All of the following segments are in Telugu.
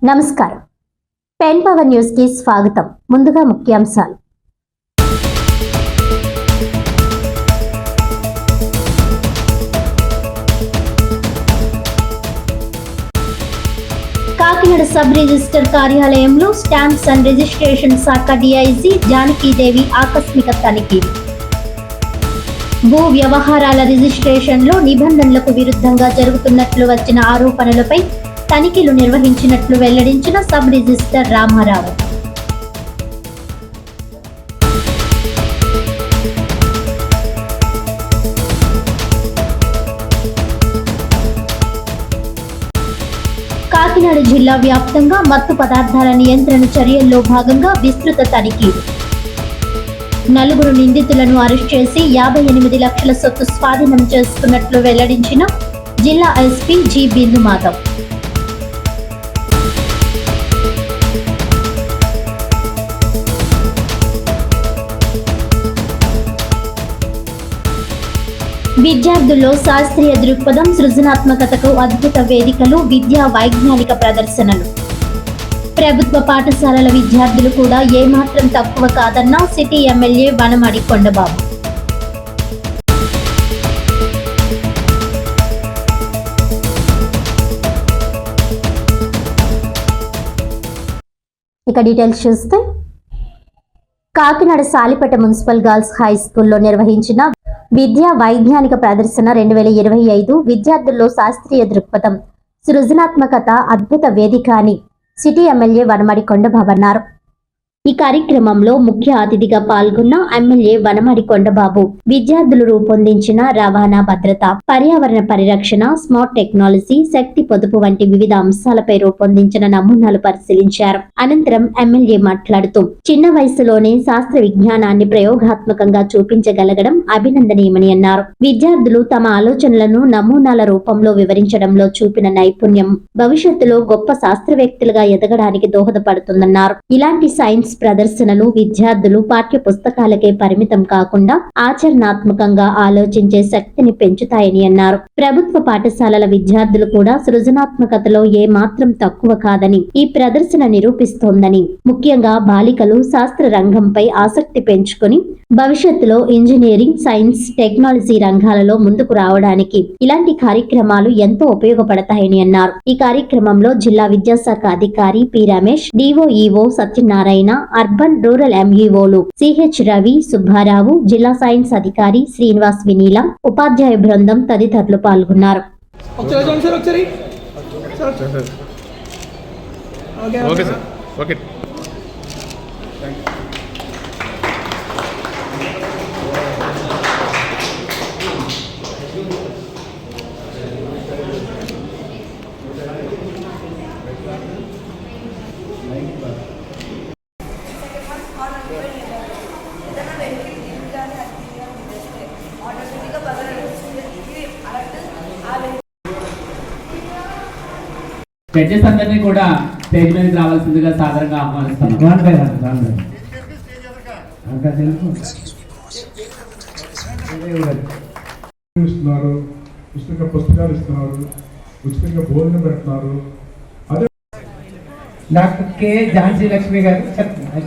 నమస్కారం. పెన్ పవర్ న్యూస్ కి స్వాగతం. ముందుగా ముఖ్యాంశాలు. కాకినాడ సబ్ రిజిస్టర్ కార్యాలయంలో స్టాంప్స్ అండ్ రిజిస్ట్రేషన్ శాఖ డిఐజీ జానకీదేవి ఆకస్మిక తనిఖీ. భూ వ్యవహారాల రిజిస్ట్రేషన్లో నిబంధనలకు విరుద్ధంగా జరుగుతున్నట్లు వచ్చిన ఆరోపణలపై తనిఖీలు నిర్వహించినట్లు వెల్లడించిన సబ్ రిజిస్టర్ రామారావు. కాకినాడ జిల్లా వ్యాప్తంగా మత్తు పదార్థాల నియంత్రణ చర్యల్లో భాగంగా విస్తృత తనిఖీలు. 4 నిందితులను అరెస్ట్ చేసి 58 లక్షల సొత్తు స్వాధీనం చేసుకున్నట్లు వెల్లడించిన జిల్లా ఎస్పీ జి బిందు మాధవ్. విద్యార్థుల్లో శాస్త్రీయ దృక్పథం, సృజనాత్మకతకు అద్భుత వేదికలు, విద్యా వైజ్ఞానిక ప్రదర్శనలు. ప్రభుత్వ పాఠశాలల విద్యార్థులు కూడా ఏమాత్రం తక్కువ కాదన్న సిటీ ఎమ్మెల్యే వనమడి కొండబాబు. ఇక డీటెయిల్స్ చూస్తే, Kakinada Salipeta municipal girls high స్కూల్లో నిర్వహించిన విద్యా వైజ్ఞానిక ప్రదర్శన 2025 విద్యార్థుల్లో శాస్త్రీయ దృక్పథం, సృజనాత్మకత అద్భుత వేదిక అని సిటీ ఎమ్మెల్యే వనమడి కొండబాబు అన్నారు. ఈ కార్యక్రమంలో ముఖ్య అతిథిగా పాల్గొన్న ఎమ్మెల్యే వనమడి కొండబాబు విద్యార్థులు రూపొందించిన రవాణా భద్రత, పర్యావరణ పరిరక్షణ, స్మార్ట్ టెక్నాలజీ, శక్తి పొదుపు వంటి వివిధ అంశాలపై రూపొందించిన నమూనాలు పరిశీలించారు. అనంతరం ఎమ్మెల్యే మాట్లాడుతూ, చిన్న వయసులోనే శాస్త్ర విజ్ఞానాన్ని ప్రయోగాత్మకంగా చూపించగలగడం అభినందనీయమని అన్నారు. విద్యార్థులు తమ ఆలోచనలను నమూనాల రూపంలో వివరించడంలో చూపిన నైపుణ్యం భవిష్యత్తులో గొప్ప శాస్త్రవేత్తలుగా ఎదగడానికి దోహదపడుతుందన్నారు. ఇలాంటి సైన్స్ ప్రదర్శనలు విద్యార్థులు పాఠ్య పుస్తకాలకే పరిమితం కాకుండా ఆచరణాత్మకంగా ఆలోచించే శక్తిని పెంచుతాయని అన్నారు. ప్రభుత్వ పాఠశాలల విద్యార్థులు కూడా సృజనాత్మకతలో ఏమాత్రం తక్కువ కాదని ఈ ప్రదర్శన నిరూపిస్తోందని, ముఖ్యంగా బాలికలు శాస్త్ర రంగంపై ఆసక్తి పెంచుకొని భవిష్యత్తులో ఇంజనీరింగ్, సైన్స్, టెక్నాలజీ రంగాలలో ముందుకు రావడానికి ఇలాంటి కార్యక్రమాలు ఎంతో ఉపయోగపడతాయని అన్నారు. ఈ కార్యక్రమంలో జిల్లా విద్యాశాఖ అధికారి పి రమేష్, డిఓఈఓ సత్యనారాయణ, అర్బన్ రూరల్ ఎంఈఓలు సిహెచ్ రవి, సుబ్బారావు, జిల్లా సైన్స్ అధికారి శ్రీనివాస్ వినీల, ఉపాధ్యాయ బృందం తదితరులు పాల్గొన్నారు. జడ్జెస్ అందరినీ కూడా స్టేజ్ మీదకి రావాల్సిందిగా సాధారణంగా ఆహ్వానిస్తున్నారు. ఉచితంగా పుస్తకాలు ఇస్తున్నారు, ఉచితంగా భోజనం పెడుతున్నారు. అదే డాక్టర్ కె ఝాన్సీ లక్ష్మి గారు చెప్తున్నారు.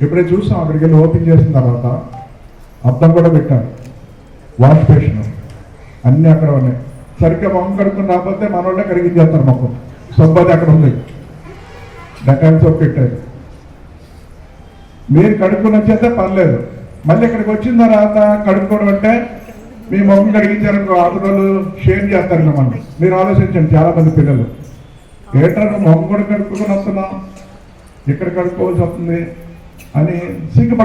ఎప్పుడైతే చూసాం అక్కడికి వెళ్ళి ఓపెన్ చేసిన తర్వాత అద్దం కూడా పెట్టాను, వాష్ బేషన్ అన్నీ అక్కడ ఉన్నాయి. సరిగ్గా మొహం కడుక్కుని రాకపోతే మన వాళ్ళే కడిగించేస్తారు. మొహం సొబ్బది అక్కడ ఉంది, డకాల్ సోప్ పెట్టారు. మీరు కడుక్కుని వచ్చేస్తే పర్లేదు, మళ్ళీ ఇక్కడికి వచ్చిన తర్వాత కడుక్కోవడం అంటే మీ మొహం కడిగించారనుకో ఆటోలు షేర్ చేస్తారు మిమ్మల్ని. మీరు ఆలోచించండి, చాలా మంది పిల్లలు ఏంటారు మొహం కూడా కడుక్కొని వస్తున్నాం, ఇక్కడ కడుక్కోవాల్సి వస్తుంది అని సిగ్గుపడ